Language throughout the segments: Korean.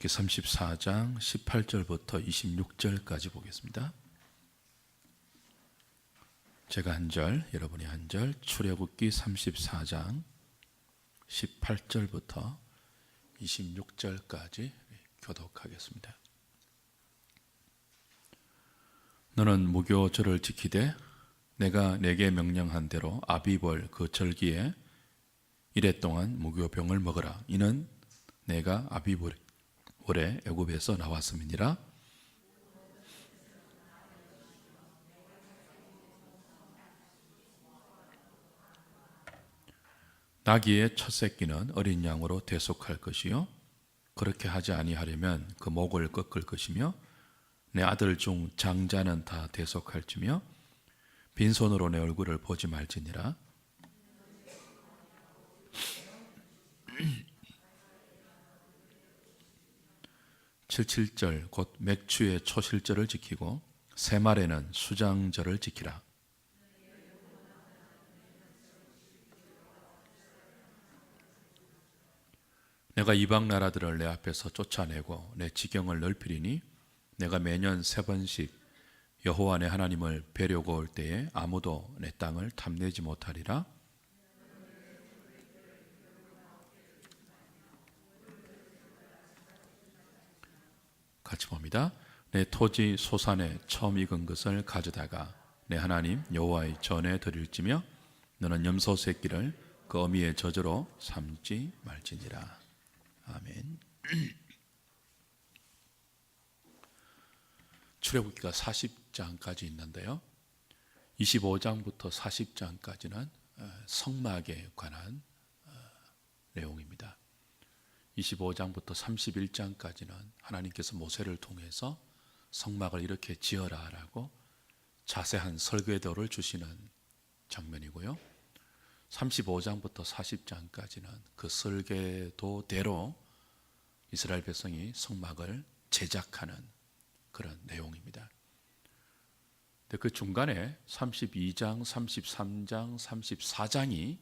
34장 18절부터 26절까지 보겠습니다. 제가 한 절, 여러분이 한 절. 출애굽기 34장 18절부터 26절까지 교독하겠습니다. 너는 무교절을 지키되 내가 내게 명령한 대로 아비벌 그 절기에 이래 동안 무교병을 먹으라. 이는 내가 아비벌에 애굽에서 나왔음이니라. 나귀의 첫 새끼는 어린 양으로 대속할 것이요 그렇게 하지 아니하려면 그 목을 꺾을 것이며 내 아들 중 장자는 다 대속할지며 빈손으로 내 얼굴을 보지 말지니라. 칠칠절 곧 맥추의 초실절을 지키고 새말에는 수장절을 지키라. 내가 이방 나라들을 내 앞에서 쫓아내고 내 지경을 넓히리니 내가 매년 3번씩 여호와 내 하나님을 뵈려고 올 때에 아무도 내 땅을 탐내지 못하리라. 같이 봅니다. 내 토지 소산에 처음 익은 것을 가져다가 내 하나님 여호와의 전에 드릴지며 너는 염소 새끼를 그 어미의 저주로 삼지 말지니라. 아멘. 출애굽기가 40장까지 있는데요, 25장부터 40장까지는 성막에 관한 내용입니다. 25장부터 31장까지는 하나님께서 모세를 통해서 성막을 이렇게 지어라라고 자세한 설계도를 주시는 장면이고요, 35장부터 40장까지는 그 설계도대로 이스라엘 백성이 성막을 제작하는 그런 내용입니다. 근데 그 중간에 32장, 33장, 34장이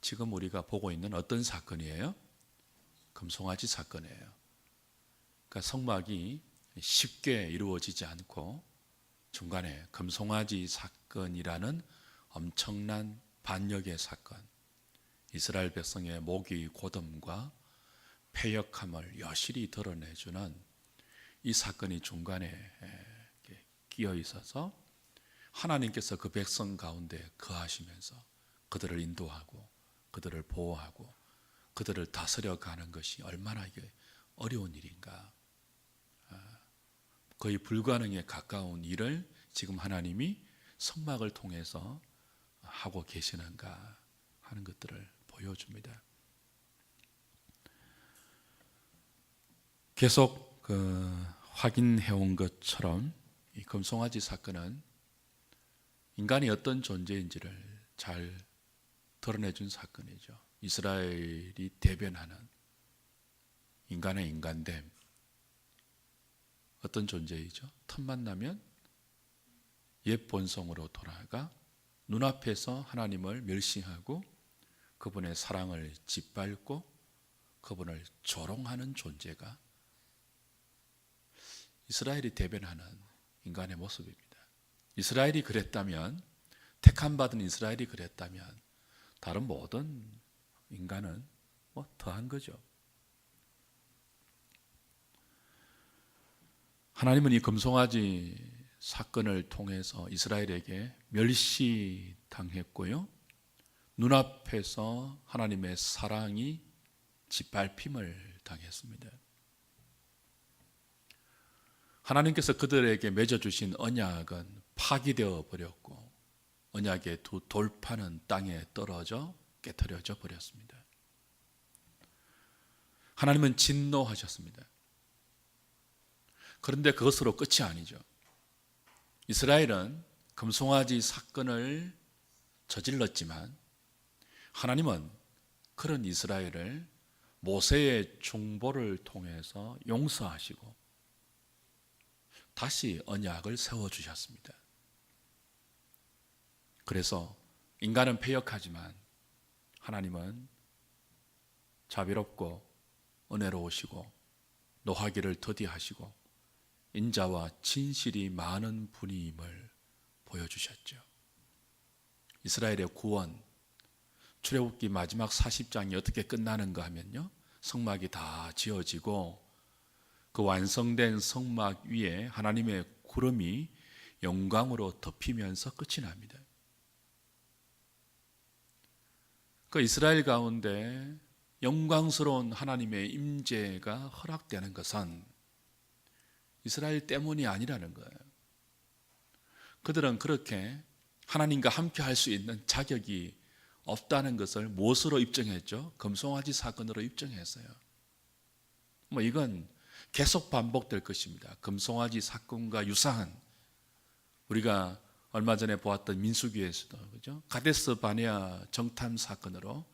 지금 우리가 보고 있는 어떤 사건이에요? 금송아지 사건이에요. 그러니까 성막이 쉽게 이루어지지 않고 중간에 금송아지 사건이라는 엄청난 반역의 사건, 이스라엘 백성의 모기 고덤과 패역함을 여실히 드러내주는 이 사건이 중간에 끼어 있어서 하나님께서 그 백성 가운데 거하시면서 그들을 인도하고 그들을 보호하고 그들을 다스려 가는 것이 얼마나 어려운 일인가, 거의 불가능에 가까운 일을 지금 하나님이 성막을 통해서 하고 계시는가 하는 것들을 보여줍니다. 계속 확인해온 것처럼 이 금송아지 사건은 인간이 어떤 존재인지를 잘 드러내준 사건이죠. 이스라엘이 대변하는 인간의 인간됨, 어떤 존재이죠? 틈만 나면 옛 본성으로 돌아가 눈앞에서 하나님을 멸시하고 그분의 사랑을 짓밟고 그분을 조롱하는 존재가 이스라엘이 대변하는 인간의 모습입니다. 이스라엘이 그랬다면, 택함받은 이스라엘이 그랬다면 다른 모든 인간은 더한 거죠. 하나님은 이 금송아지 사건을 통해서 이스라엘에게 멸시당했고요, 눈앞에서 하나님의 사랑이 짓밟힘을 당했습니다. 하나님께서 그들에게 맺어주신 언약은 파기되어 버렸고 언약의 두 돌파는 땅에 떨어져 깨트려져 버렸습니다. 하나님은 진노하셨습니다. 그런데 그것으로 끝이 아니죠. 이스라엘은 금송아지 사건을 저질렀지만 하나님은 그런 이스라엘을 모세의 중보를 통해서 용서하시고 다시 언약을 세워주셨습니다. 그래서 인간은 패역하지만 하나님은 자비롭고 은혜로우시고 노하기를 더디하시고 인자와 진실이 많은 분임을 보여주셨죠. 이스라엘의 구원, 출애굽기 마지막 40장이 어떻게 끝나는가 하면요, 성막이 다 지어지고 그 완성된 성막 위에 하나님의 구름이 영광으로 덮이면서 끝이 납니다. 그 이스라엘 가운데 영광스러운 하나님의 임재가 허락되는 것은 이스라엘 때문이 아니라는 거예요. 그들은 그렇게 하나님과 함께 할 수 있는 자격이 없다는 것을 무엇으로 입증했죠? 금송아지 사건으로 입증했어요. 이건 계속 반복될 것입니다. 금송아지 사건과 유사한, 우리가 얼마 전에 보았던 민수기에서도, 그죠? 가데스 바네아 정탐 사건으로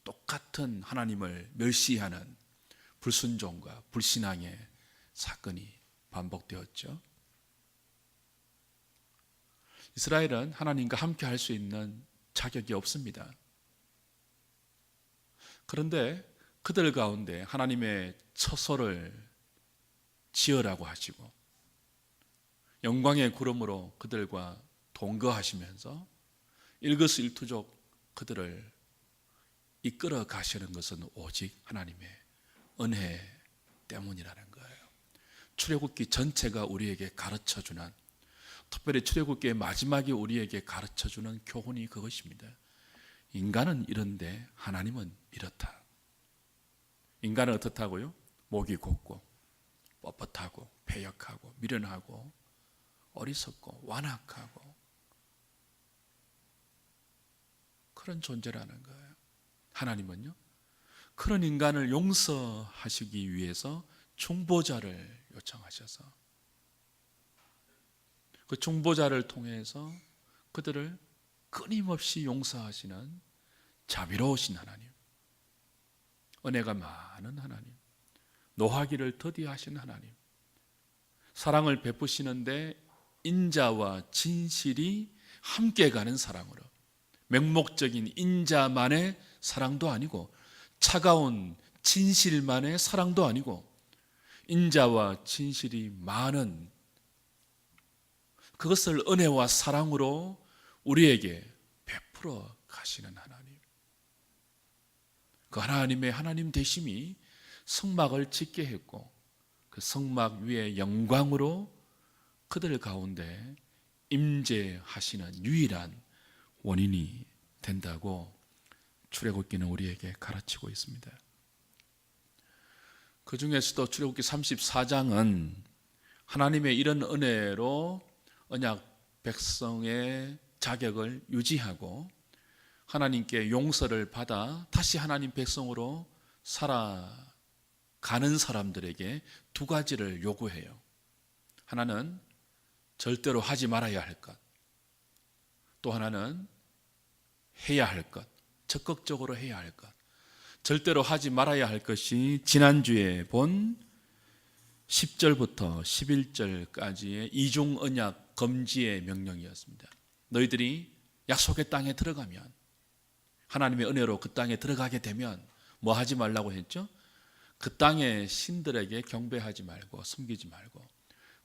똑같은 하나님을 멸시하는 불순종과 불신앙의 사건이 반복되었죠. 이스라엘은 하나님과 함께 할 수 있는 자격이 없습니다. 그런데 그들 가운데 하나님의 처소를 지으라고 하시고 영광의 구름으로 그들과 동거하시면서 일거수일투족 그들을 이끌어 가시는 것은 오직 하나님의 은혜 때문이라는 거예요. 출애굽기 전체가 우리에게 가르쳐주는, 특별히 출애굽기의 마지막에 우리에게 가르쳐주는 교훈이 그것입니다. 인간은 이런데 하나님은 이렇다. 인간은 어떻다고요? 목이 곧고 뻣뻣하고 패역하고 미련하고 어리석고 완악하고 그런 존재라는 거예요. 하나님은요, 그런 인간을 용서하시기 위해서 중보자를 요청하셔서 그 중보자를 통해서 그들을 끊임없이 용서하시는 자비로우신 하나님, 은혜가 많은 하나님, 노하기를 더디하신 하나님, 사랑을 베푸시는데 인자와 진실이 함께 가는 사랑으로, 맹목적인 인자만의 사랑도 아니고 차가운 진실만의 사랑도 아니고 인자와 진실이 많은 그것을 은혜와 사랑으로 우리에게 베풀어 가시는 하나님, 그 하나님의 하나님 되심이 성막을 짓게 했고 그 성막 위에 영광으로 그들 가운데 임재하시는 유일한 원인이 된다고 출애굽기는 우리에게 가르치고 있습니다. 그 중에서도 출애굽기 34장은 하나님의 이런 은혜로 언약 백성의 자격을 유지하고 하나님께 용서를 받아 다시 하나님 백성으로 살아가는 사람들에게 두 가지를 요구해요. 하나는 절대로 하지 말아야 할 것, 또 하나는 해야 할 것, 적극적으로 해야 할 것. 절대로 하지 말아야 할 것이 지난주에 본 10절부터 11절까지의 이중 언약 금지의 명령이었습니다. 너희들이 약속의 땅에 들어가면, 하나님의 은혜로 그 땅에 들어가게 되면 뭐 하지 말라고 했죠? 그 땅의 신들에게 경배하지 말고 섬기지 말고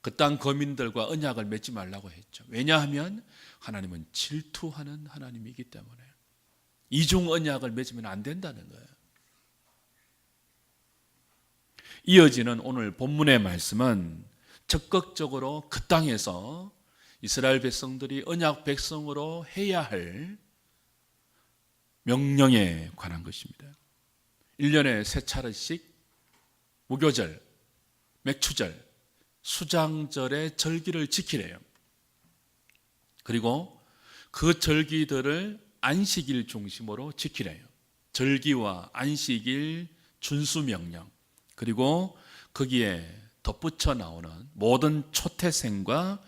그 땅 거민들과 언약을 맺지 말라고 했죠. 왜냐하면 하나님은 질투하는 하나님이기 때문에 이중 언약을 맺으면 안 된다는 거예요. 이어지는 오늘 본문의 말씀은 적극적으로 그 땅에서 이스라엘 백성들이 언약 백성으로 해야 할 명령에 관한 것입니다. 1년에 3차례씩 무교절, 맥추절, 수장절의 절기를 지키래요. 그리고 그 절기들을 안식일 중심으로 지키래요. 절기와 안식일 준수명령, 그리고 거기에 덧붙여 나오는 모든 초태생과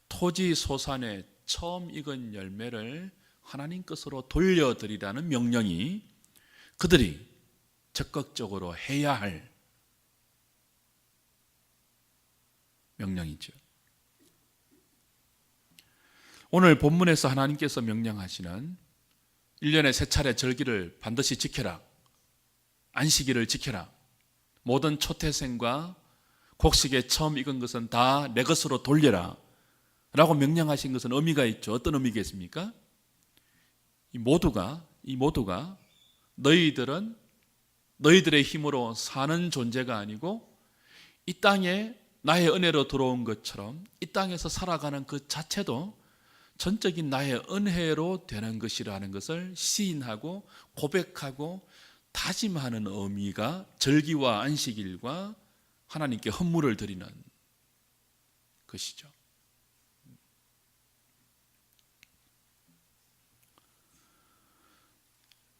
토지 소산의 처음 익은 열매를 하나님 것으로 돌려드리라는 명령이 그들이 적극적으로 해야 할 명령이죠. 오늘 본문에서 하나님께서 명령하시는 1년에 3차례 절기를 반드시 지켜라, 안식일을 지켜라, 모든 초태생과 곡식에 처음 익은 것은 다 내 것으로 돌려라 라고 명령하신 것은 의미가 있죠. 어떤 의미겠습니까? 이 모두가 너희들은 너희들의 힘으로 사는 존재가 아니고 이 땅에 나의 은혜로 들어온 것처럼 이 땅에서 살아가는 그 자체도 전적인 나의 은혜로 되는 것이라는 것을 시인하고 고백하고 다짐하는 의미가 절기와 안식일과 하나님께 헌물을 드리는 것이죠.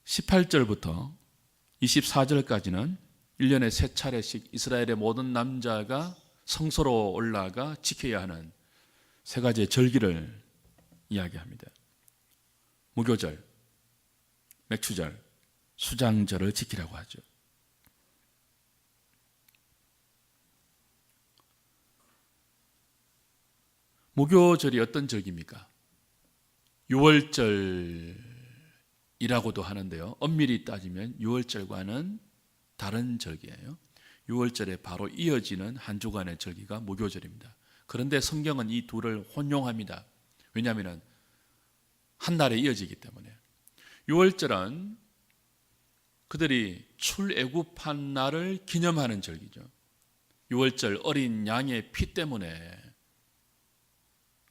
18절부터 24절까지는 1년에 3차례씩 이스라엘의 모든 남자가 성소로 올라가 지켜야 하는 3가지의 절기를 이야기합니다. 무교절, 맥추절, 수장절을 지키라고 하죠. 무교절이 어떤 절기입니까? 유월절이라고도 하는데요. 엄밀히 따지면 유월절과는 다른 절기예요. 유월절에 바로 이어지는 한 주간의 절기가 무교절입니다. 그런데 성경은 이 둘을 혼용합니다. 왜냐하면 한 날에 이어지기 때문에. 유월절은 그들이 출애굽한 날을 기념하는 절기죠. 유월절 어린 양의 피 때문에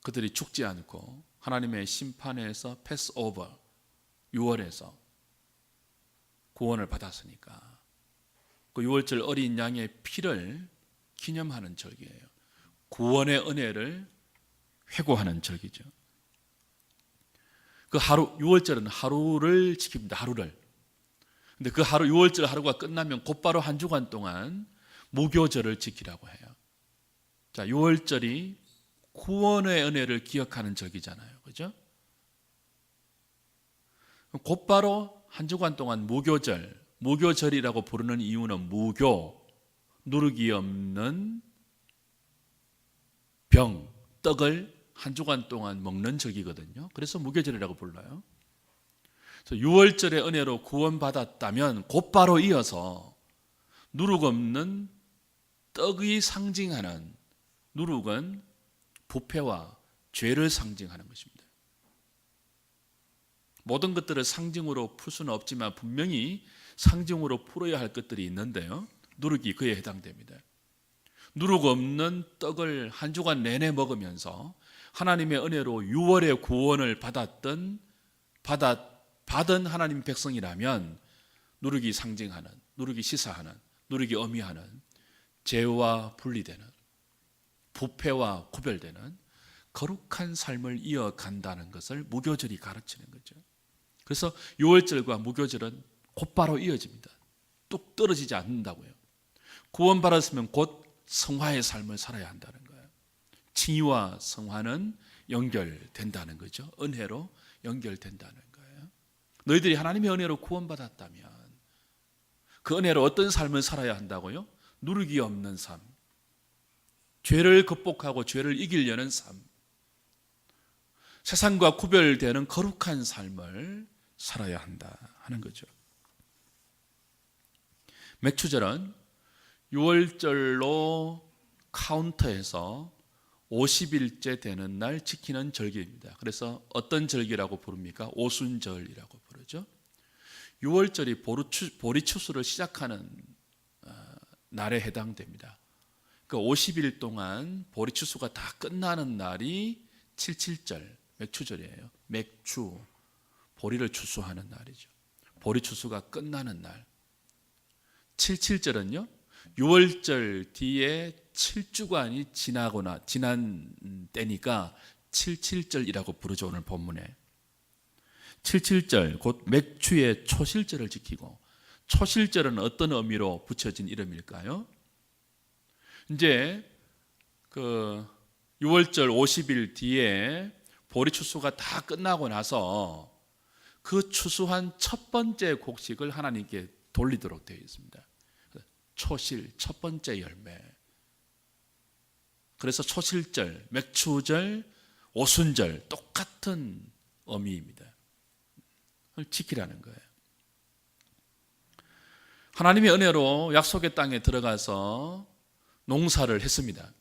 그들이 죽지 않고 하나님의 심판에서 패스오버, 유월에서 구원을 받았으니까 그 유월절 어린 양의 피를 기념하는 절기예요. 구원의 은혜를 회고하는 절기죠. 그 하루, 유월절은 하루를 지킵니다. 하루를. 근데 그 하루, 유월절 하루가 끝나면 곧바로 한 주간 동안 무교절을 지키라고 해요. 자, 유월절이 구원의 은혜를 기억하는 절기잖아요. 그죠? 곧바로 한 주간 동안 무교절이라고 부르는 이유는 무교, 누룩이 없는 병, 떡을 한 주간 동안 먹는 절기거든요. 그래서 무교절이라고 불러요. 그래서 6월절의 은혜로 구원받았다면 곧바로 이어서 누룩 없는 떡이 상징하는, 누룩은 부패와 죄를 상징하는 것입니다. 모든 것들을 상징으로 풀 수는 없지만 분명히 상징으로 풀어야 할 것들이 있는데요, 누룩이 그에 해당됩니다. 누룩 없는 떡을 한 주간 내내 먹으면서 하나님의 은혜로 6월의 구원을 받은 하나님 백성이라면 누룩이 상징하는, 누룩이 시사하는, 누룩이 의미하는 죄와 분리되는, 부패와 구별되는 거룩한 삶을 이어간다는 것을 무교절이 가르치는 거죠. 그래서 6월절과 무교절은 곧바로 이어집니다. 뚝 떨어지지 않는다고요. 구원받았으면 곧 성화의 삶을 살아야 한다는 거예요. 칭의와 성화는 연결된다는 거죠. 은혜로 연결된다는 거예요. 너희들이 하나님의 은혜로 구원받았다면 그 은혜로 어떤 삶을 살아야 한다고요? 누룩이 없는 삶, 죄를 극복하고 죄를 이기려는 삶, 세상과 구별되는 거룩한 삶을 살아야 한다 하는 거죠. 맥추절은 6월절로 카운터해서 50일째 되는 날 지키는 절기입니다. 그래서 어떤 절기라고 부릅니까? 오순절이라고 부르죠. 6월절이 보리추수를 시작하는 날에 해당됩니다. 그 50일 동안 보리추수가 다 끝나는 날이 77절, 맥추절이에요. 맥추, 보리를 추수하는 날이죠. 보리추수가 끝나는 날. 77절은요, 6월절 뒤에 7주간이 지난 때니까 77절이라고 부르죠. 오늘 본문에 77절, 곧 맥추의 초실절을 지키고, 초실절은 어떤 의미로 붙여진 이름일까요? 이제 그 6월절 50일 뒤에 보리추수가 다 끝나고 나서 그 추수한 첫 번째 곡식을 하나님께 돌리도록 되어 있습니다. 초실, 첫 번째 열매. 그래서 초실절, 맥추절, 오순절 똑같은 의미입니다. 그걸 지키라는 거예요. 하나님의 은혜로 약속의 땅에 들어가서 농사를 했습니다.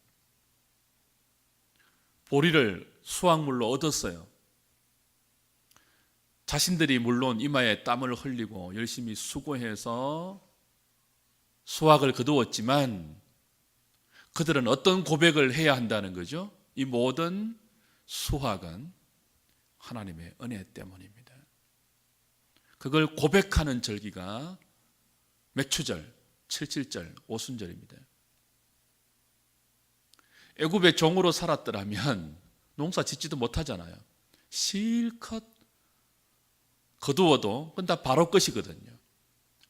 보리를 수확물로 얻었어요. 자신들이 물론 이마에 땀을 흘리고 열심히 수고해서 수확을 거두었지만 그들은 어떤 고백을 해야 한다는 거죠? 이 모든 수확은 하나님의 은혜 때문입니다. 그걸 고백하는 절기가 맥추절, 칠칠절, 오순절입니다. 애굽의 종으로 살았더라면 농사 짓지도 못하잖아요. 실컷 거두어도 그건 다 바로 것이거든요.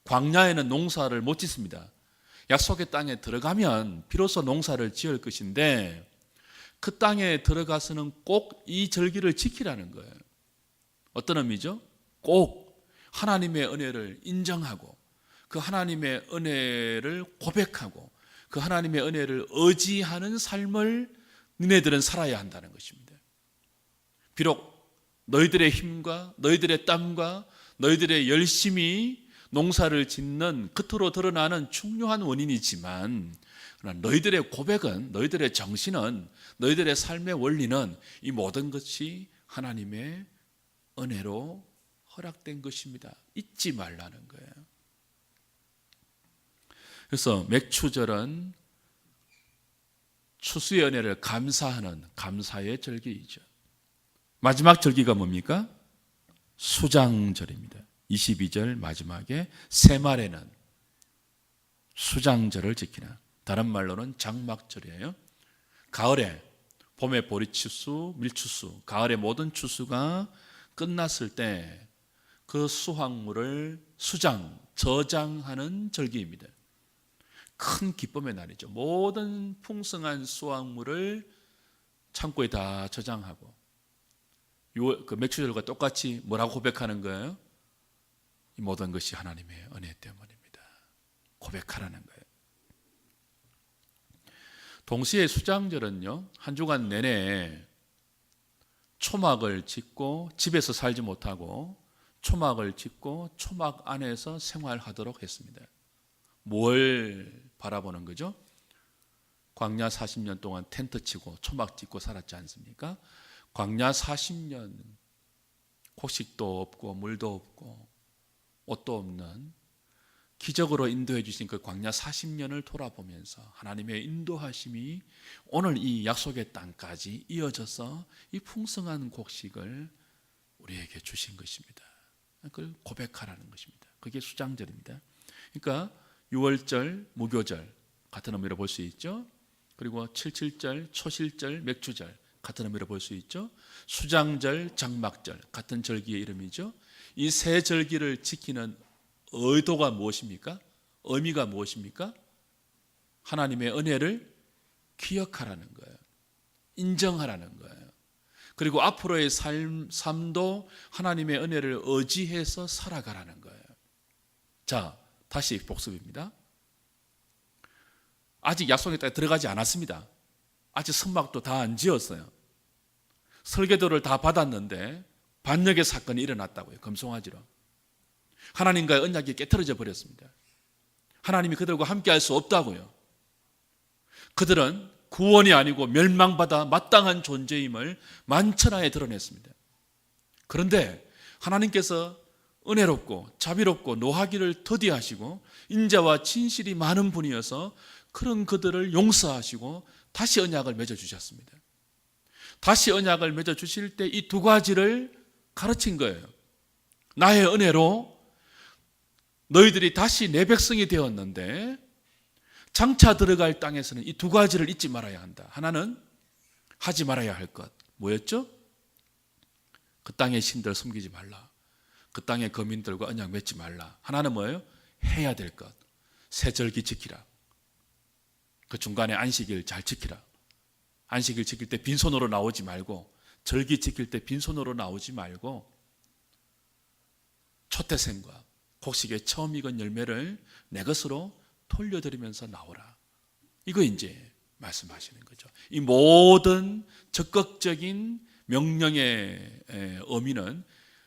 광야에는 농사를 못 짓습니다. 약속의 땅에 들어가면 비로소 농사를 지을 것인데 그 땅에 들어가서는 꼭 이 절기를 지키라는 거예요. 어떤 의미죠? 꼭 하나님의 은혜를 인정하고 그 하나님의 은혜를 고백하고 그 하나님의 은혜를 의지하는 삶을 너희들은 살아야 한다는 것입니다. 비록 너희들의 힘과 너희들의 땀과 너희들의 열심이 농사를 짓는 겉으로 드러나는 중요한 원인이지만 너희들의 고백은, 너희들의 정신은, 너희들의 삶의 원리는 이 모든 것이 하나님의 은혜로 허락된 것입니다. 잊지 말라는 거예요. 그래서 맥추절은 추수의 은혜를 감사하는 감사의 절기이죠. 마지막 절기가 뭡니까? 수장절입니다. 22절 마지막에 새말에는 수장절을 지키나, 다른 말로는 장막절이에요. 가을에 봄의 보리추수, 밀추수, 가을의 모든 추수가 끝났을 때 그 수확물을 수장, 저장하는 절기입니다. 큰 기쁨의 날이죠. 모든 풍성한 수확물을 창고에 다 저장하고 그 맥추절과 똑같이 뭐라고 고백하는 거예요? 이 모든 것이 하나님의 은혜 때문입니다. 고백하라는 거예요. 동시에 수장절은요, 한 주간 내내 초막을 짓고 집에서 살지 못하고 초막을 짓고 초막 안에서 생활하도록 했습니다. 뭘 바라보는 거죠? 광야 40년 동안 텐트 치고 초막 짓고 살았지 않습니까? 광야 40년 곡식도 없고 물도 없고 옷도 없는 기적으로 인도해 주신 그 광야 40년을 돌아보면서 하나님의 인도하심이 오늘 이 약속의 땅까지 이어져서 이 풍성한 곡식을 우리에게 주신 것입니다. 그걸 고백하라는 것입니다. 그게 수장절입니다. 그러니까 6월절, 무교절 같은 의미로 볼 수 있죠. 그리고 77절, 초실절, 맥추절 같은 의미로 볼 수 있죠. 수장절, 장막절 같은 절기의 이름이죠. 이 세 절기를 지키는 의도가 무엇입니까? 의미가 무엇입니까? 하나님의 은혜를 기억하라는 거예요. 인정하라는 거예요. 그리고 앞으로의 삶도 하나님의 은혜를 의지해서 살아가라는 거예요. 자, 다시 복습입니다. 아직 약속의 땅에 들어가지 않았습니다. 아직 성막도 다 안 지었어요. 설계도를 다 받았는데 반역의 사건이 일어났다고요. 금송아지로. 하나님과의 언약이 깨트려져 버렸습니다. 하나님이 그들과 함께 할 수 없다고요. 그들은 구원이 아니고 멸망받아 마땅한 존재임을 만천하에 드러냈습니다. 그런데 하나님께서 은혜롭고 자비롭고 노하기를 더디하시고 인자와 진실이 많은 분이어서 그런 그들을 용서하시고 다시 언약을 맺어주셨습니다. 다시 언약을 맺어주실 때 이 두 가지를 가르친 거예요. 나의 은혜로 너희들이 다시 내 백성이 되었는데 장차 들어갈 땅에서는 이 두 가지를 잊지 말아야 한다. 하나는 하지 말아야 할 것 뭐였죠? 그 땅의 신들 섬기지 말라. 그 땅의 거민들과 언약 맺지 말라. 하나는 뭐예요? 해야 될 것. 세절기 지키라. 그 중간에 안식일 잘 지키라. 안식일 지킬 때 빈손으로 나오지 말고, 절기 지킬 때 빈손으로 나오지 말고 초태생과 곡식의 처음 익은 열매를 내 것으로 돌려드리면서 나오라. 이거 이제 말씀하시는 거죠. 이 모든 적극적인 명령의 의미는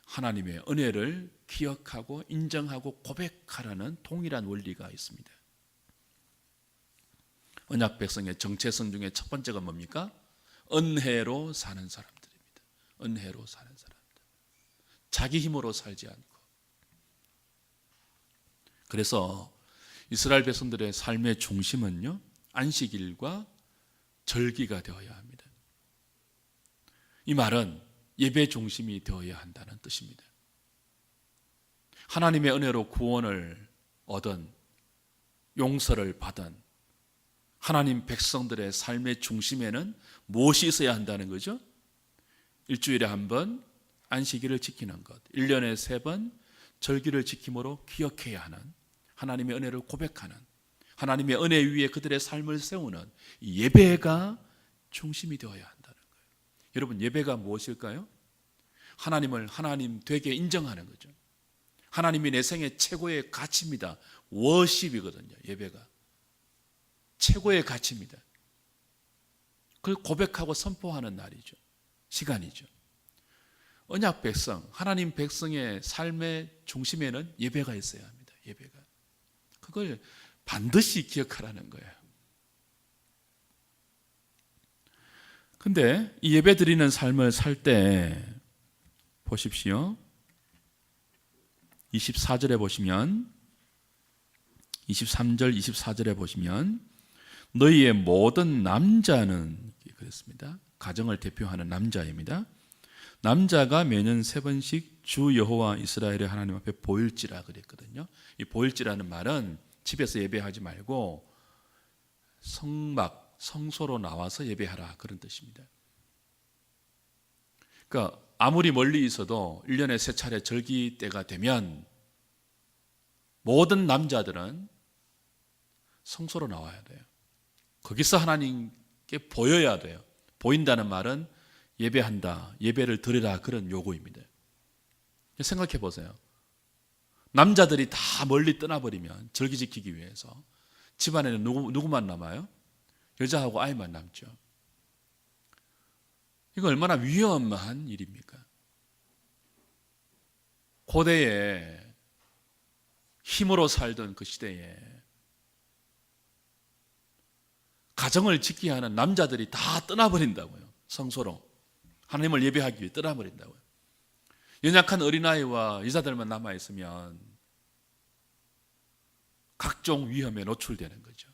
하나님의 은혜를 기억하고 인정하고 고백하라는 동일한 원리가 있습니다. 언약 백성의 정체성 중에 첫 번째가 뭡니까? 은혜로 사는 사람들입니다. 은혜로 사는 사람들. 자기 힘으로 살지 않고. 그래서 이스라엘 백성들의 삶의 중심은요, 안식일과 절기가 되어야 합니다. 이 말은 예배 중심이 되어야 한다는 뜻입니다. 하나님의 은혜로 구원을 얻은, 용서를 받은 하나님 백성들의 삶의 중심에는 무엇이 있어야 한다는 거죠? 일주일에 한 번 안식일을 지키는 것, 1년에 3번 절기를 지킴으로 기억해야 하는, 하나님의 은혜를 고백하는, 하나님의 은혜 위에 그들의 삶을 세우는 이 예배가 중심이 되어야 한다는 거예요. 여러분, 예배가 무엇일까요? 하나님을 하나님 되게 인정하는 거죠. 하나님이 내 생의 최고의 가치입니다. 워십이거든요. 예배가 최고의 가치입니다. 그걸 고백하고 선포하는 날이죠. 시간이죠. 언약 백성, 하나님 백성의 삶의 중심에는 예배가 있어야 합니다. 예배가. 그걸 반드시 기억하라는 거예요. 근데 이 예배 드리는 삶을 살 때 보십시오. 24절에 보시면, 23절, 24절에 보시면 너희의 모든 남자는, 그랬습니다. 가정을 대표하는 남자입니다. 남자가 매년 3번씩 주 여호와 이스라엘의 하나님 앞에 보일지라 그랬거든요. 이 보일지라는 말은 집에서 예배하지 말고 성소로 나와서 예배하라, 그런 뜻입니다. 그러니까 아무리 멀리 있어도 1년에 3차례 절기 때가 되면 모든 남자들은 성소로 나와야 돼요. 거기서 하나님께 보여야 돼요. 보인다는 말은 예배한다, 예배를 드리라, 그런 요구입니다. 생각해 보세요. 남자들이 다 멀리 떠나버리면 절기 지키기 위해서 집안에는 누구만 남아요? 여자하고 아이만 남죠. 이거 얼마나 위험한 일입니까? 고대에 힘으로 살던 그 시대에 가정을 지켜야 하는 남자들이 다 떠나버린다고요. 성소로 하나님을 예배하기 위해 떠나버린다고요. 연약한 어린아이와 여자들만 남아있으면 각종 위험에 노출되는 거죠.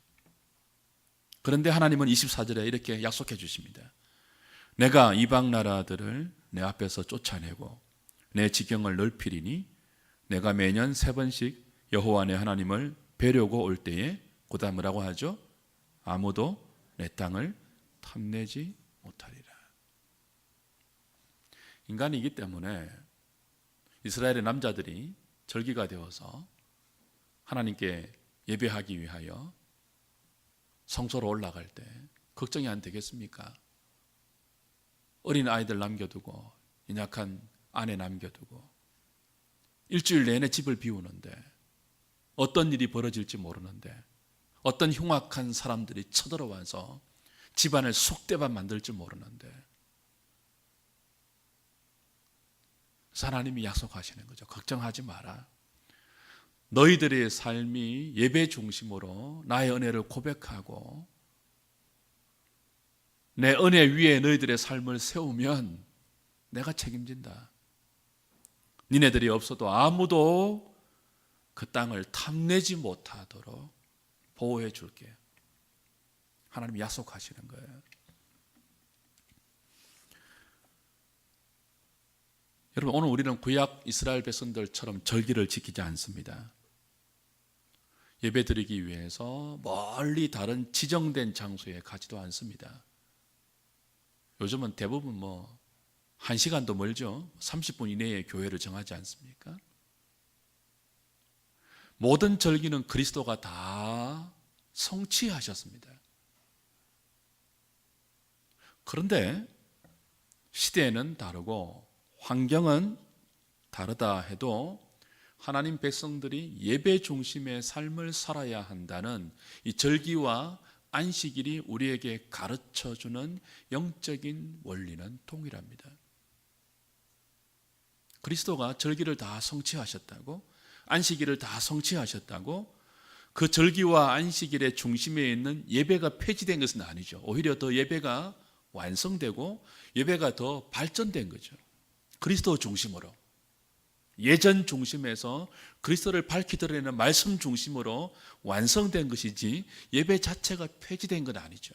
그런데 하나님은 24절에 이렇게 약속해 주십니다. 내가 이방 나라들을 내 앞에서 쫓아내고 내 지경을 넓히리니 내가 매년 3번씩 여호와 내 하나님을 뵈려고 올 때에, 그 다음 뭐라고 하죠? 아무도 내 땅을 탐내지 못하리라. 인간이기 때문에 이스라엘의 남자들이 절기가 되어서 하나님께 예배하기 위하여 성소로 올라갈 때 걱정이 안 되겠습니까? 어린 아이들 남겨두고, 연약한 아내 남겨두고 일주일 내내 집을 비우는데, 어떤 일이 벌어질지 모르는데, 어떤 흉악한 사람들이 쳐들어와서 집안을 쑥대밭 만들지 모르는데, 그래서 하나님이 약속하시는 거죠. 걱정하지 마라. 너희들의 삶이 예배 중심으로 나의 은혜를 고백하고 내 은혜 위에 너희들의 삶을 세우면 내가 책임진다. 니네들이 없어도 아무도 그 땅을 탐내지 못하도록 보호해 줄게. 하나님이 약속하시는 거예요. 여러분, 오늘 우리는 구약 이스라엘 백성들처럼 절기를 지키지 않습니다. 예배 드리기 위해서 멀리 다른 지정된 장소에 가지도 않습니다. 요즘은 대부분 1시간도 멀죠. 30분 이내에 교회를 정하지 않습니까? 모든 절기는 그리스도가 다 성취하셨습니다. 그런데 시대는 다르고 환경은 다르다 해도 하나님 백성들이 예배 중심의 삶을 살아야 한다는 이 절기와 안식일이 우리에게 가르쳐주는 영적인 원리는 동일합니다. 그리스도가 절기를 다 성취하셨다고, 안식일을 다 성취하셨다고, 그 절기와 안식일의 중심에 있는 예배가 폐지된 것은 아니죠. 오히려 더 예배가 완성되고 예배가 더 발전된 거죠. 그리스도 중심으로, 예전 중심에서 그리스도를 밝히 드러내는 말씀 중심으로 완성된 것이지 예배 자체가 폐지된 건 아니죠.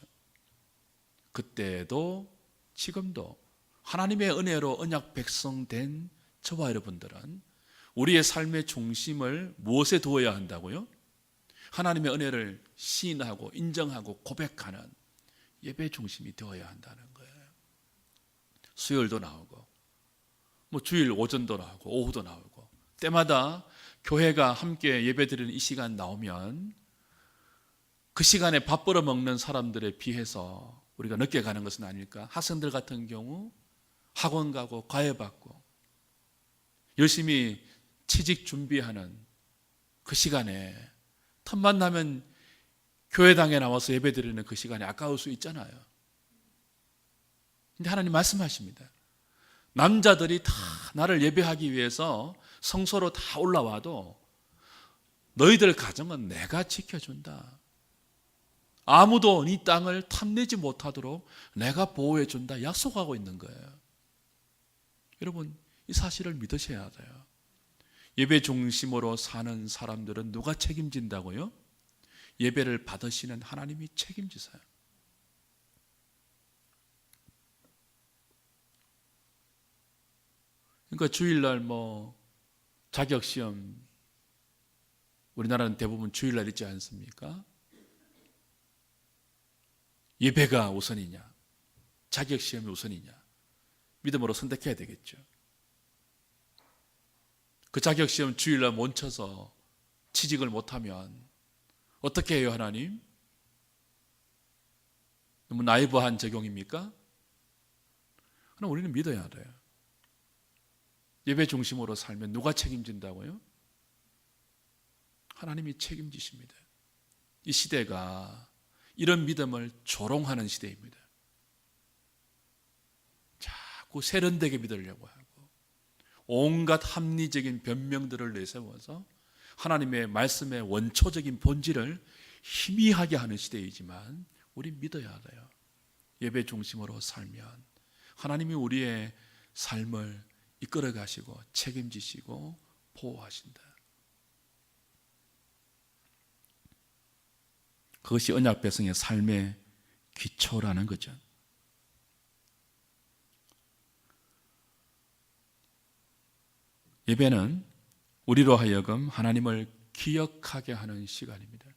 그때도 지금도 하나님의 은혜로 언약 백성 된 저와 여러분들은 우리의 삶의 중심을 무엇에 두어야 한다고요? 하나님의 은혜를 시인하고 인정하고 고백하는 예배 중심이 되어야 한다는 거예요. 수요일도 나오고 주일 오전도 나오고 오후도 나오고 때마다 교회가 함께 예배드리는 이 시간 나오면 그 시간에 밥 벌어 먹는 사람들에 비해서 우리가 늦게 가는 것은 아닐까? 학생들 같은 경우 학원 가고 과외받고 열심히 취직 준비하는 그 시간에 틈만 나면 교회당에 나와서 예배드리는 그 시간이 아까울 수 있잖아요. 근데 하나님 말씀하십니다. 남자들이 다 나를 예배하기 위해서 성소로 다 올라와도 너희들 가정은 내가 지켜준다. 아무도 네 땅을 탐내지 못하도록 내가 보호해준다 약속하고 있는 거예요. 여러분, 이 사실을 믿으셔야 돼요. 예배 중심으로 사는 사람들은 누가 책임진다고요? 예배를 받으시는 하나님이 책임지세요. 그러니까 주일날 자격시험, 우리나라는 대부분 주일날 있지 않습니까? 예배가 우선이냐, 자격시험이 우선이냐, 믿음으로 선택해야 되겠죠. 그 자격시험 주일날 못 쳐서 취직을 못하면 어떻게 해요, 하나님? 너무 나이브한 적용입니까? 그럼 우리는 믿어야 돼요. 예배 중심으로 살면 누가 책임진다고요? 하나님이 책임지십니다. 이 시대가 이런 믿음을 조롱하는 시대입니다. 자꾸 세련되게 믿으려고 하고 온갖 합리적인 변명들을 내세워서 하나님의 말씀의 원초적인 본질을 희미하게 하는 시대이지만 우리 믿어야 돼요. 예배 중심으로 살면 하나님이 우리의 삶을 이끌어 가시고 책임지시고 보호하신다. 그것이 언약 백성의 삶의 기초라는 거죠. 예배는 우리로 하여금 하나님을 기억하게 하는 시간입니다.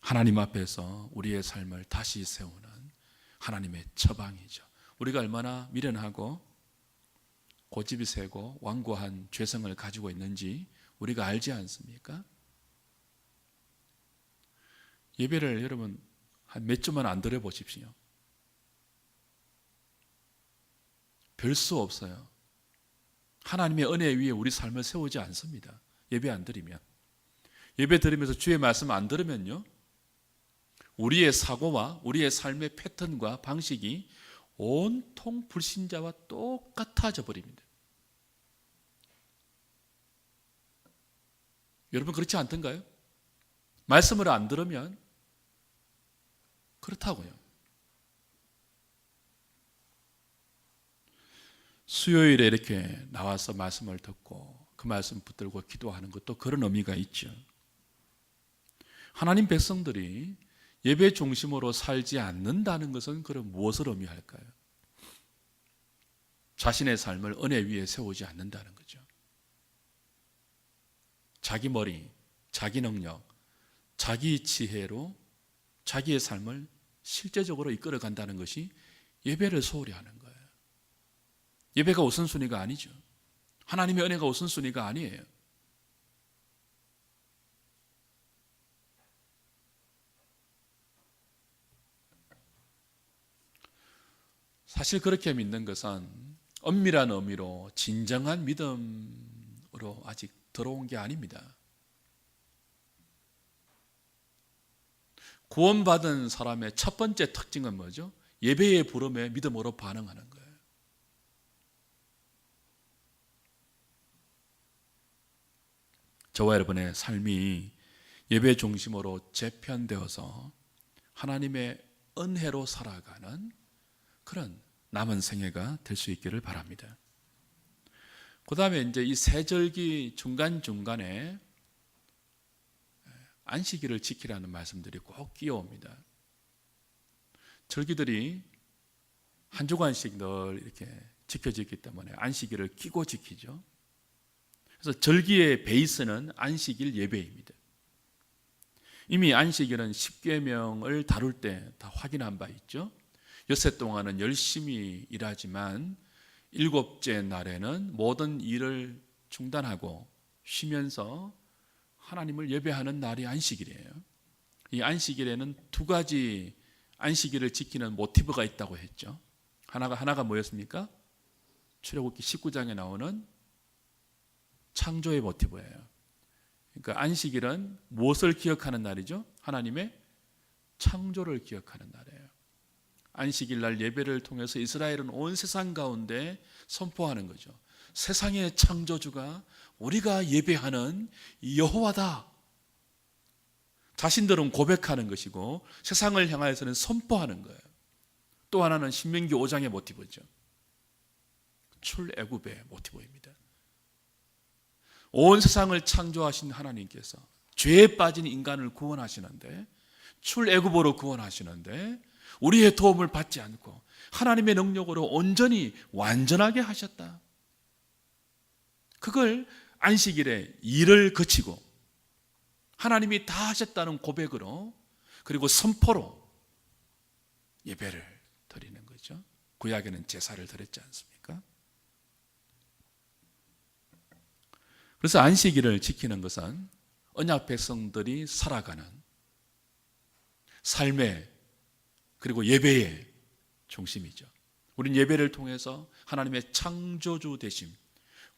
하나님 앞에서 우리의 삶을 다시 세우는 하나님의 처방이죠. 우리가 얼마나 미련하고 고집이 세고 완고한 죄성을 가지고 있는지 우리가 알지 않습니까? 예배를 여러분 한 몇 주만 안 드려보십시오. 별 수 없어요. 하나님의 은혜 위에 우리 삶을 세우지 않습니다. 예배 안 드리면. 예배 드리면서 주의 말씀 안 들으면요, 우리의 사고와 우리의 삶의 패턴과 방식이 온통 불신자와 똑같아져 버립니다. 여러분 그렇지 않던가요? 말씀을 안 들으면 그렇다고요. 수요일에 이렇게 나와서 말씀을 듣고 그 말씀 붙들고 기도하는 것도 그런 의미가 있죠. 하나님 백성들이 예배 중심으로 살지 않는다는 것은 그럼 무엇을 의미할까요? 자신의 삶을 은혜 위에 세우지 않는다는 거죠. 자기 머리, 자기 능력, 자기 지혜로 자기의 삶을 실제적으로 이끌어 간다는 것이 예배를 소홀히 하는 거예요. 예배가 우선순위가 아니죠. 하나님의 은혜가 우선순위가 아니에요. 사실 그렇게 믿는 것은 엄밀한 의미로 진정한 믿음으로 아직 들어온 게 아닙니다. 구원받은 사람의 첫 번째 특징은 뭐죠? 예배의 부름에 믿음으로 반응하는 거예요. 저와 여러분의 삶이 예배 중심으로 재편되어서 하나님의 은혜로 살아가는 그런 남은 생애가 될 수 있기를 바랍니다. 그 다음에 이제 이 세절기 중간중간에 안식일을 지키라는 말씀들이 꼭 끼어옵니다. 절기들이 한 주간씩 늘 이렇게 지켜지기 때문에 안식일을 끼고 지키죠. 그래서 절기의 베이스는 안식일 예배입니다. 이미 안식일은 십계명을 다룰 때 다 확인한 바 있죠. 엿새 동안은 열심히 일하지만 일곱째 날에는 모든 일을 중단하고 쉬면서 하나님을 예배하는 날이 안식일이에요. 이 안식일에는 두 가지 안식일을 지키는 모티브가 있다고 했죠. 하나가 뭐였습니까? 출애굽기 19장에 나오는 창조의 모티브예요. 그러니까 안식일은 무엇을 기억하는 날이죠? 하나님의 창조를 기억하는 날이에요. 안식일 날 예배를 통해서 이스라엘은 온 세상 가운데 선포하는 거죠. 세상의 창조주가 우리가 예배하는 여호와다. 자신들은 고백하는 것이고 세상을 향하여서는 선포하는 거예요. 또 하나는 신명기 5장의 모티브죠. 출애굽의 모티브입니다. 온 세상을 창조하신 하나님께서 죄에 빠진 인간을 구원하시는데, 출애굽으로 구원하시는데 우리의 도움을 받지 않고 하나님의 능력으로 온전히 완전하게 하셨다. 그걸 안식일에 일을 그치고 하나님이 다 하셨다는 고백으로, 그리고 선포로 예배를 드리는 거죠. 구약에는 제사를 드렸지 않습니까? 그래서 안식일을 지키는 것은 언약 백성들이 살아가는 삶의, 그리고 예배의 중심이죠. 우린 예배를 통해서 하나님의 창조주 되심,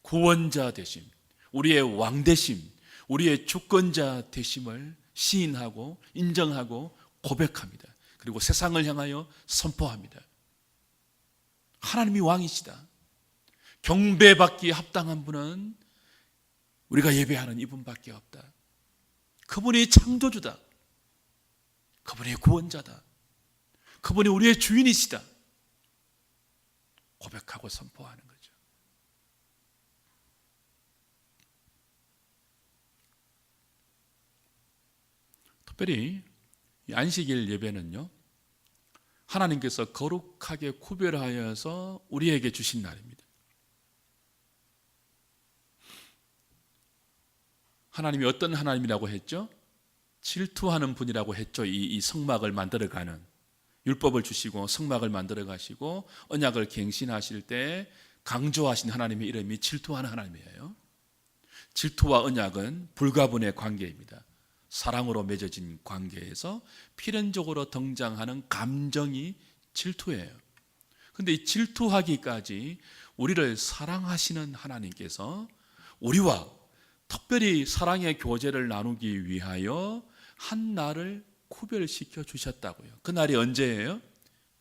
구원자 되심, 우리의 왕 되심, 우리의 주권자 되심을 시인하고 인정하고 고백합니다. 그리고 세상을 향하여 선포합니다. 하나님이 왕이시다. 경배받기에 합당한 분은 우리가 예배하는 이분밖에 없다. 그분이 창조주다. 그분이 구원자다. 그분이 우리의 주인이시다. 고백하고 선포하는 거죠. 특별히 이 안식일 예배는요, 하나님께서 거룩하게 구별하여서 우리에게 주신 날입니다. 하나님이 어떤 하나님이라고 했죠? 질투하는 분이라고 했죠. 이 성막을 만들어가는, 율법을 주시고 성막을 만들어 가시고 언약을 갱신하실 때 강조하신 하나님의 이름이 질투하는 하나님이에요. 질투와 언약은 불가분의 관계입니다. 사랑으로 맺어진 관계에서 필연적으로 등장하는 감정이 질투예요. 그런데 이 질투하기까지 우리를 사랑하시는 하나님께서 우리와 특별히 사랑의 교제를 나누기 위하여 한 날을 구별시켜 주셨다고요. 그 날이 언제예요?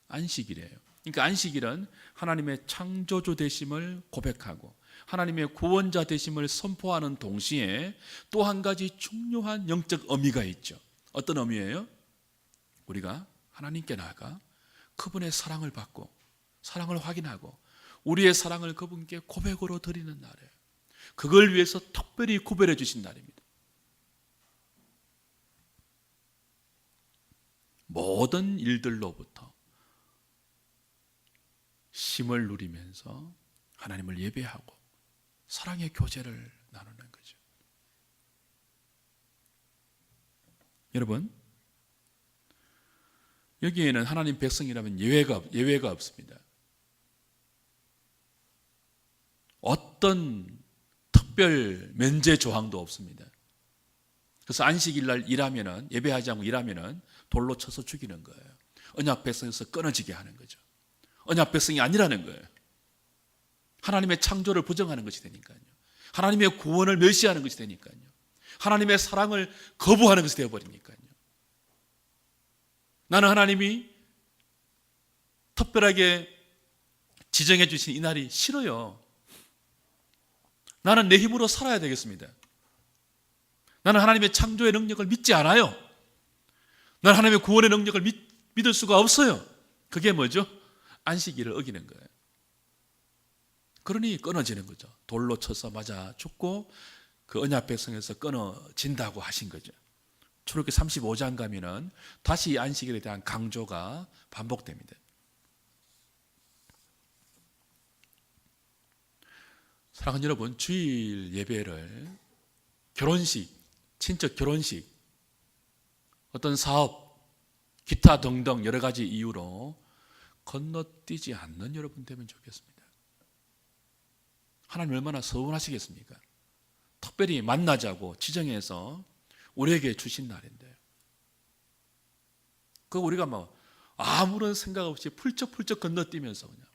안식일이에요. 그러니까 안식일은 하나님의 창조주 되심을 고백하고 하나님의 구원자 되심을 선포하는 동시에 또 한 가지 중요한 영적 의미가 있죠. 어떤 의미예요? 우리가 하나님께 나아가 그분의 사랑을 받고 사랑을 확인하고 우리의 사랑을 그분께 고백으로 드리는 날이에요. 그걸 위해서 특별히 구별해 주신 날입니다. 모든 일들로부터 쉼을 누리면서 하나님을 예배하고 사랑의 교제를 나누는 거죠. 여러분, 여기에는 하나님 백성이라면 예외가 없습니다. 어떤 특별 면제 조항도 없습니다. 그래서 안식일 날 일하면은, 예배하지 않고 일하면은 돌로 쳐서 죽이는 거예요. 언약 백성에서 끊어지게 하는 거죠. 언약 백성이 아니라는 거예요. 하나님의 창조를 부정하는 것이 되니까요. 하나님의 구원을 멸시하는 것이 되니까요. 하나님의 사랑을 거부하는 것이 되어버리니까요. 나는 하나님이 특별하게 지정해 주신 이 날이 싫어요. 나는 내 힘으로 살아야 되겠습니다. 나는 하나님의 창조의 능력을 믿지 않아요. 나는 하나님의 구원의 능력을 믿을 수가 없어요. 그게 뭐죠? 안식일을 어기는 거예요. 그러니 끊어지는 거죠. 돌로 쳐서 맞아 죽고 그 언약 백성에서 끊어진다고 하신 거죠. 출애굽기 35장 가면은 다시 이 안식일에 대한 강조가 반복됩니다. 사랑하는 여러분, 주일 예배를 결혼식, 친척 결혼식, 어떤 사업, 기타 등등 여러 가지 이유로 건너뛰지 않는 여러분 되면 좋겠습니다. 하나님 얼마나 서운하시겠습니까? 특별히 만나자고 지정해서 우리에게 주신 날인데, 그 우리가 뭐 아무런 생각 없이 훌쩍훌쩍 건너뛰면서 그냥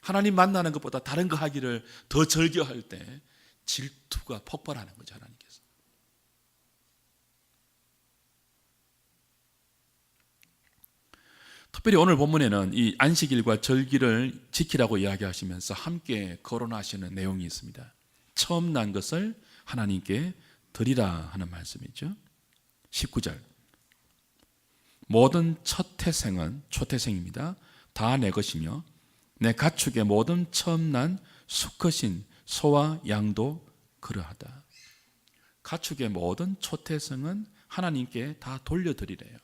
하나님 만나는 것보다 다른 거 하기를 더 즐겨할 때 질투가 폭발하는 거죠, 하나님께서. 특별히 오늘 본문에는 이 안식일과 절기를 지키라고 이야기하시면서 함께 거론하시는 내용이 있습니다. 처음 난 것을 하나님께 드리라 하는 말씀이죠. 19절. 모든 첫 태생은, 초태생입니다, 다 내 것이며 내 가축의 모든 처음 난 수컷인 소와 양도 그러하다. 가축의 모든 초태생은 하나님께 다 돌려드리래요.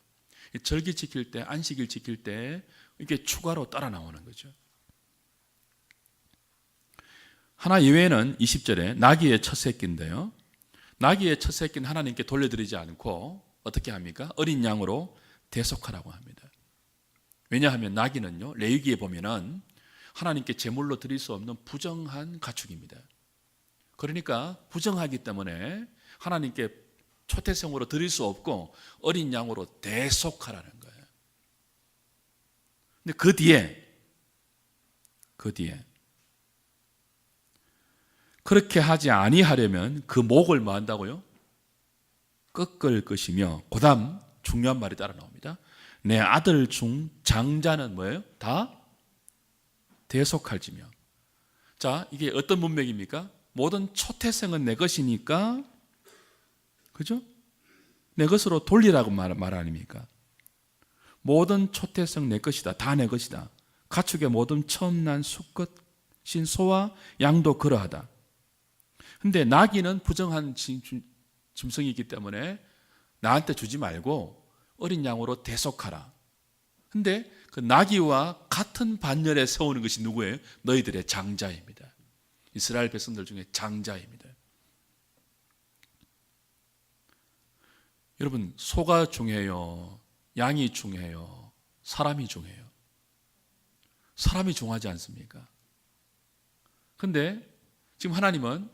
절기 지킬 때, 안식일 지킬 때 이게 추가로 따라 나오는 거죠. 하나 이외에는 20절에 나귀의 첫 새끼인데요, 나귀의 첫 새끼는 하나님께 돌려드리지 않고 어떻게 합니까? 어린 양으로 대속하라고 합니다. 왜냐하면 나귀는요, 레위기에 보면은 하나님께 제물로 드릴 수 없는 부정한 가축입니다. 그러니까 부정하기 때문에 하나님께 초태생으로 드릴 수 없고 어린 양으로 대속하라는 거예요. 근데 그 뒤에 그렇게 하지 아니하려면 그 목을 뭐 한다고요? 꺾을 것이며, 그 다음 중요한 말이 따라 나옵니다. 내 아들 중 장자는 뭐예요? 다 대속할지며. 자, 이게 어떤 문맥입니까? 모든 초태생은 내 것이니까, 그죠? 내 것으로 돌리라고 말 아닙니까? 모든 초태생 내 것이다. 다 내 것이다. 가축의 모든 처음 난 수컷인 소와 양도 그러하다. 근데 나귀는 부정한 짐승이기 때문에 나한테 주지 말고 어린 양으로 대속하라. 근데 그 나귀와 같은 반열에 세우는 것이 누구예요? 너희들의 장자입니다. 이스라엘 백성들 중에 장자입니다. 여러분, 소가 중요해요? 양이 중요해요? 사람이 중요해요? 사람이 중요하지 않습니까? 근데 지금 하나님은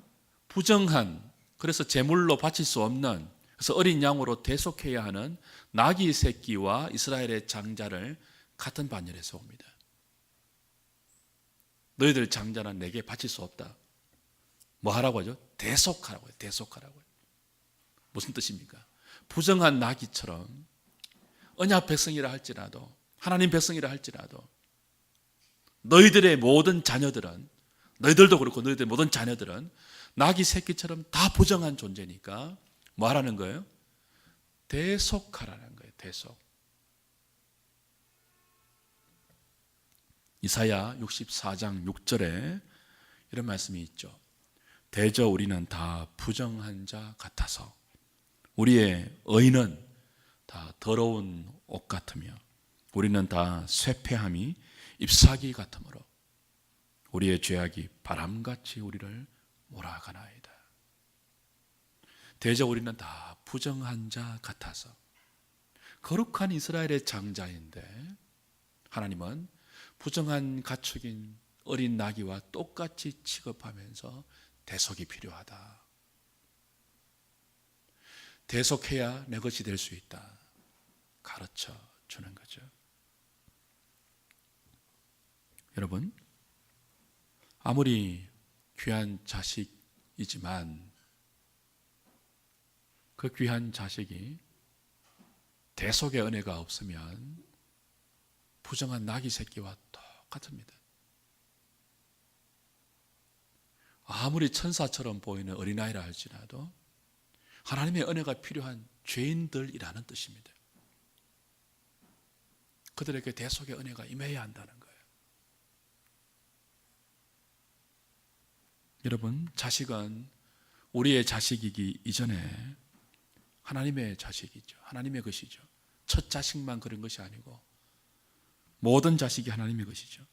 부정한, 그래서 제물로 바칠 수 없는, 그래서 어린 양으로 대속해야 하는 나귀 새끼와 이스라엘의 장자를 같은 반열에 세웁니다. 너희들 장자는 내게 바칠 수 없다. 뭐 하라고 하죠? 대속하라고 해요. 대속하라고 해요. 무슨 뜻입니까? 부정한 나귀처럼 언약 백성이라 할지라도, 하나님 백성이라 할지라도 너희들의 모든 자녀들은, 너희들도 그렇고 너희들의 모든 자녀들은 나귀 새끼처럼 다 부정한 존재니까 뭐 하라는 거예요? 대속하라는 거예요. 대속. 이사야 64장 6절에 이런 말씀이 있죠. 대저 우리는 다 부정한 자 같아서 우리의 의는 다 더러운 옷 같으며 우리는 다 쇠폐함이 잎사귀 같으므로 우리의 죄악이 바람같이 우리를 몰아가나이다. 대저 우리는 다 부정한 자 같아서. 거룩한 이스라엘의 장자인데 하나님은 부정한 가축인 어린 나귀와 똑같이 취급하면서 대속이 필요하다. 대속해야 내 것이 될 수 있다. 가르쳐 주는 거죠. 여러분, 아무리 귀한 자식이지만 그 귀한 자식이 대속의 은혜가 없으면 부정한 나귀 새끼와 똑같습니다. 아무리 천사처럼 보이는 어린아이라 할지라도 하나님의 은혜가 필요한 죄인들이라는 뜻입니다. 그들에게 대속의 은혜가 임해야 한다는 거예요. 여러분, 자식은 우리의 자식이기 이전에 하나님의 자식이죠. 하나님의 것이죠. 첫 자식만 그런 것이 아니고 모든 자식이 하나님의 것이죠.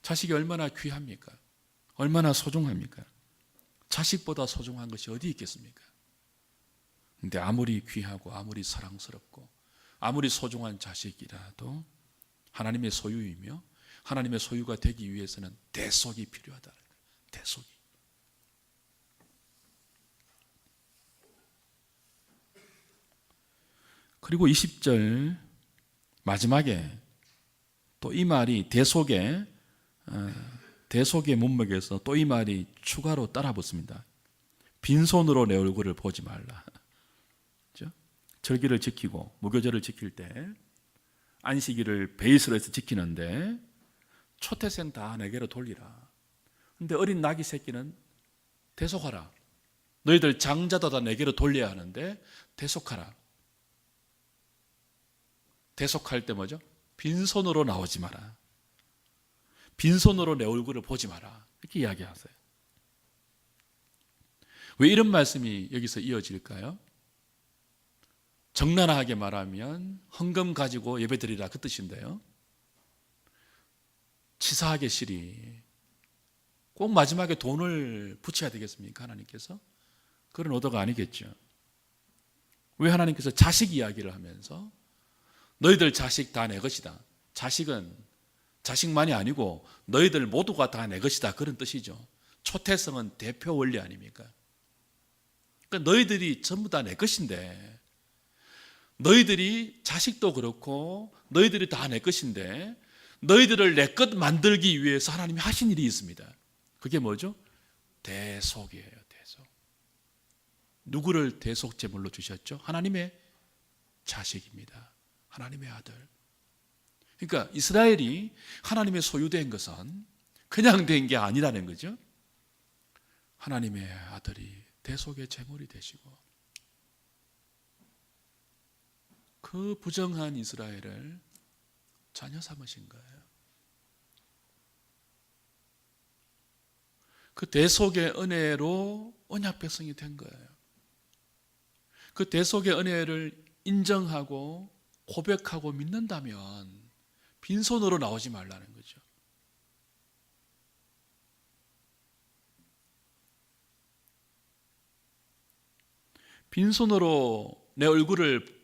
자식이 얼마나 귀합니까? 얼마나 소중합니까? 자식보다 소중한 것이 어디 있겠습니까? 근데 아무리 귀하고 아무리 사랑스럽고 아무리 소중한 자식이라도 하나님의 소유이며 하나님의 소유가 되기 위해서는 대속이 필요하다는 거예요. 대속이. 그리고 20절 마지막에 또 이 말이 대속의 문맥에서 또 이 말이 추가로 따라 붙습니다. 빈손으로 내 얼굴을 보지 말라. 그렇죠? 절기를 지키고 무교절을 지킬 때 안식일을 베이스로 해서 지키는데 초태생 다 내게로 돌리라. 근데 어린 나귀 새끼는 대속하라. 너희들 장자도 다 내게로 돌려야 하는데 대속하라. 대속할 때 뭐죠? 빈손으로 나오지 마라. 빈손으로 내 얼굴을 보지 마라. 이렇게 이야기하세요. 왜 이런 말씀이 여기서 이어질까요? 적나라하게 말하면 헌금 가지고 예배드리라 그 뜻인데요. 치사하게 시리 꼭 마지막에 돈을 붙여야 되겠습니까? 하나님께서? 그런 의도가 아니겠죠. 왜 하나님께서 자식 이야기를 하면서 너희들 자식 다 내 것이다. 자식은 자식만이 아니고 너희들 모두가 다 내 것이다. 그런 뜻이죠. 초태성은 대표 원리 아닙니까? 그러니까 너희들이 전부 다 내 것인데 너희들이 자식도 그렇고 너희들이 다 내 것인데 너희들을 내 것 만들기 위해서 하나님이 하신 일이 있습니다. 그게 뭐죠? 대속이에요. 대속. 누구를 대속 제물로 주셨죠? 하나님의 자식입니다. 하나님의 아들. 그러니까 이스라엘이 하나님의 소유된 것은 그냥 된 게 아니라는 거죠. 하나님의 아들이 대속의 제물이 되시고 그 부정한 이스라엘을 자녀 삼으신 거예요. 그 대속의 은혜로 언약 백성이 된 거예요. 그 대속의 은혜를 인정하고 고백하고 믿는다면 빈손으로 나오지 말라는 거죠. 빈손으로 내 얼굴을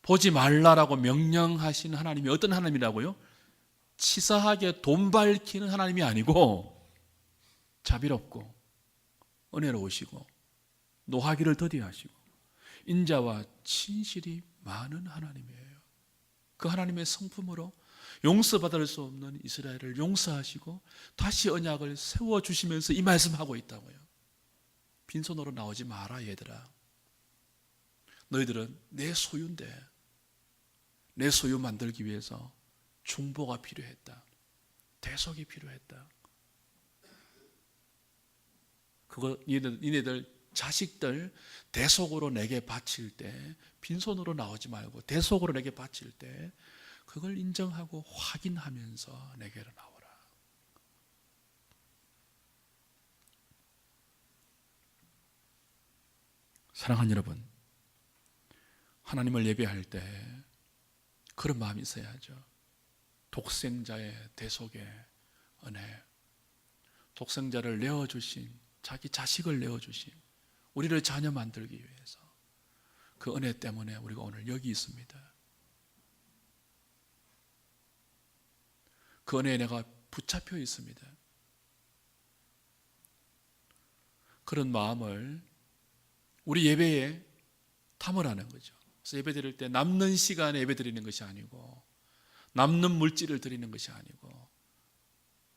보지 말라라고 명령하신 하나님이 어떤 하나님이라고요? 치사하게 돈 밝히는 하나님이 아니고 자비롭고 은혜로우시고 노하기를 더디하시고 인자와 친실이 많은 하나님이에요. 그 하나님의 성품으로 용서받을 수 없는 이스라엘을 용서하시고 다시 언약을 세워주시면서 이 말씀하고 있다고요. 빈손으로 나오지 마라 얘들아. 너희들은 내 소유인데 내 소유 만들기 위해서 중보가 필요했다. 대속이 필요했다. 그거 니네들 자식들 대속으로 내게 바칠 때 빈손으로 나오지 말고 대속으로 내게 바칠 때 그걸 인정하고 확인하면서 내게로 나오라. 사랑하는 여러분, 하나님을 예배할 때 그런 마음이 있어야죠. 독생자의 대속의 은혜, 독생자를 내어주신 자기 자식을 내어주신 우리를 자녀 만들기 위해서 그 은혜 때문에 우리가 오늘 여기 있습니다. 그 은혜에 내가 붙잡혀 있습니다. 그런 마음을 우리 예배에 담으라는 거죠. 그래서 예배 드릴 때 남는 시간에 예배 드리는 것이 아니고 남는 물질을 드리는 것이 아니고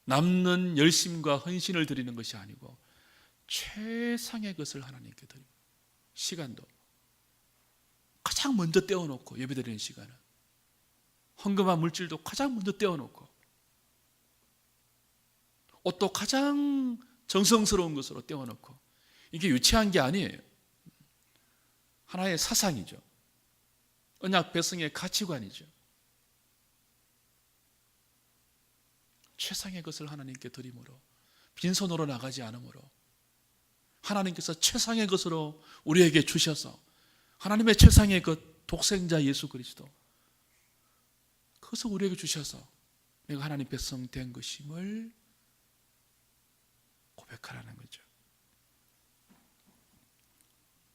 남는 열심과 헌신을 드리는 것이 아니고 최상의 것을 하나님께 드립니다. 시간도 가장 먼저 떼어놓고 예배 드리는 시간은 헌금한 물질도 가장 먼저 떼어놓고 옷도 가장 정성스러운 것으로 떼어놓고 이게 유치한 게 아니에요. 하나의 사상이죠. 언약 백성의 가치관이죠. 최상의 것을 하나님께 드림으로, 빈손으로 나가지 않으므로, 하나님께서 최상의 것으로 우리에게 주셔서 하나님의 최상의 것, 독생자 예수 그리스도, 그것을 우리에게 주셔서 내가 하나님 백성 된 것임을 고백하라는 거죠.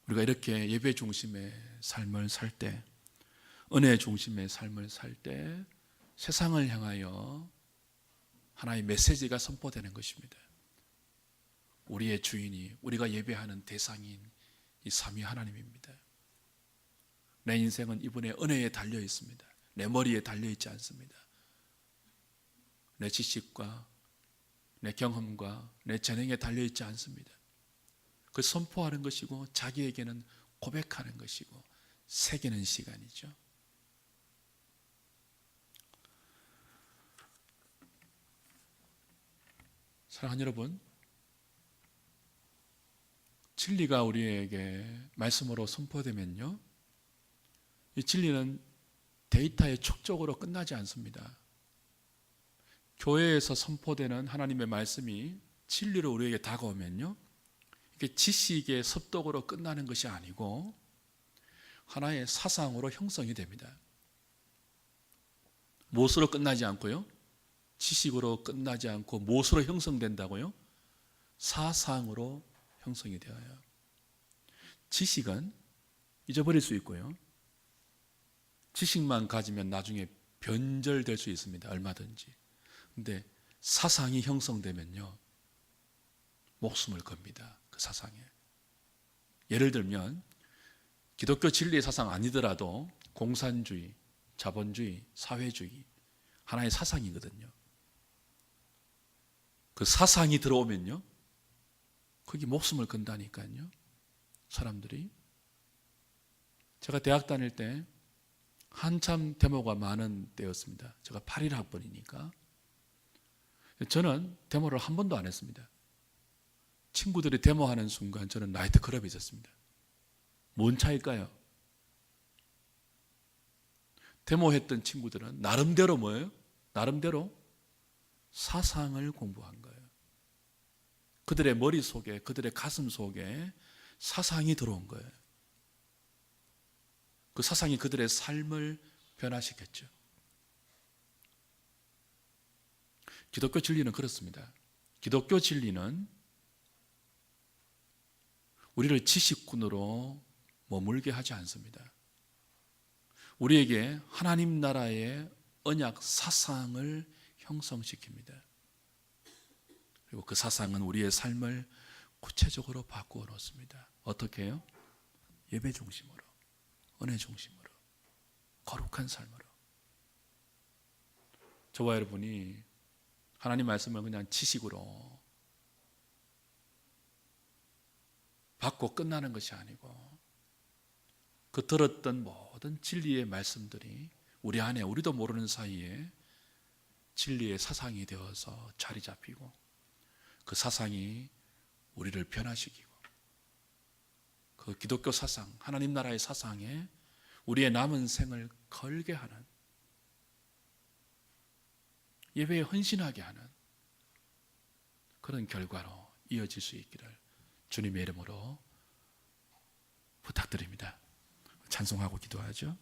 우리가 이렇게 예배 중심의 삶을 살 때, 은혜 중심의 삶을 살 때 세상을 향하여 하나의 메시지가 선포되는 것입니다. 우리의 주인이, 우리가 예배하는 대상인 이 삼위 하나님입니다. 내 인생은 이분의 은혜에 달려 있습니다. 내 머리에 달려 있지 않습니다. 내 지식과 내 경험과 내 재능에 달려 있지 않습니다. 그 선포하는 것이고 자기에게는 고백하는 것이고 새기는 시간이죠. 사랑하는 여러분, 진리가 우리에게 말씀으로 선포되면요, 이 진리는 데이터의 촉적으로 끝나지 않습니다. 교회에서 선포되는 하나님의 말씀이 진리로 우리에게 다가오면요, 이게 지식의 습독으로 끝나는 것이 아니고 하나의 사상으로 형성이 됩니다. 무엇으로 끝나지 않고요? 지식으로 끝나지 않고 무엇으로 형성된다고요? 사상으로 형성이 되어요. 지식은 잊어버릴 수 있고요, 지식만 가지면 나중에 변절될 수 있습니다. 얼마든지. 근데 사상이 형성되면요, 목숨을 겁니다. 그 사상에. 예를 들면 기독교 진리의 사상 아니더라도 공산주의, 자본주의, 사회주의, 하나의 사상이거든요. 그 사상이 들어오면요, 거기 목숨을 건다니까요, 사람들이. 제가 대학 다닐 때 한참 데모가 많은 때였습니다. 제가 81학번이니까. 저는 데모를 한 번도 안 했습니다. 친구들이 데모하는 순간 저는 나이트클럽에 있었습니다. 뭔 차일까요? 데모했던 친구들은 나름대로 뭐예요? 나름대로 사상을 공부한 거예요. 그들의 머릿속에, 그들의 가슴 속에 사상이 들어온 거예요. 그 사상이 그들의 삶을 변화시켰죠. 기독교 진리는 그렇습니다. 기독교 진리는 우리를 지식군으로 머물게 하지 않습니다. 우리에게 하나님 나라의 언약 사상을 형성시킵니다. 그리고 그 사상은 우리의 삶을 구체적으로 바꾸어 놓습니다. 어떻게 해요? 예배 중심으로, 은혜 중심으로, 거룩한 삶으로. 저와 여러분이 하나님 말씀을 그냥 지식으로 받고 끝나는 것이 아니고, 그 들었던 모든 진리의 말씀들이 우리 안에, 우리도 모르는 사이에 진리의 사상이 되어서 자리 잡히고, 그 사상이 우리를 변화시키고, 그 기독교 사상, 하나님 나라의 사상에 우리의 남은 생을 걸게 하는, 예배에 헌신하게 하는 그런 결과로 이어질 수 있기를 주님의 이름으로 부탁드립니다. 찬송하고 기도하죠.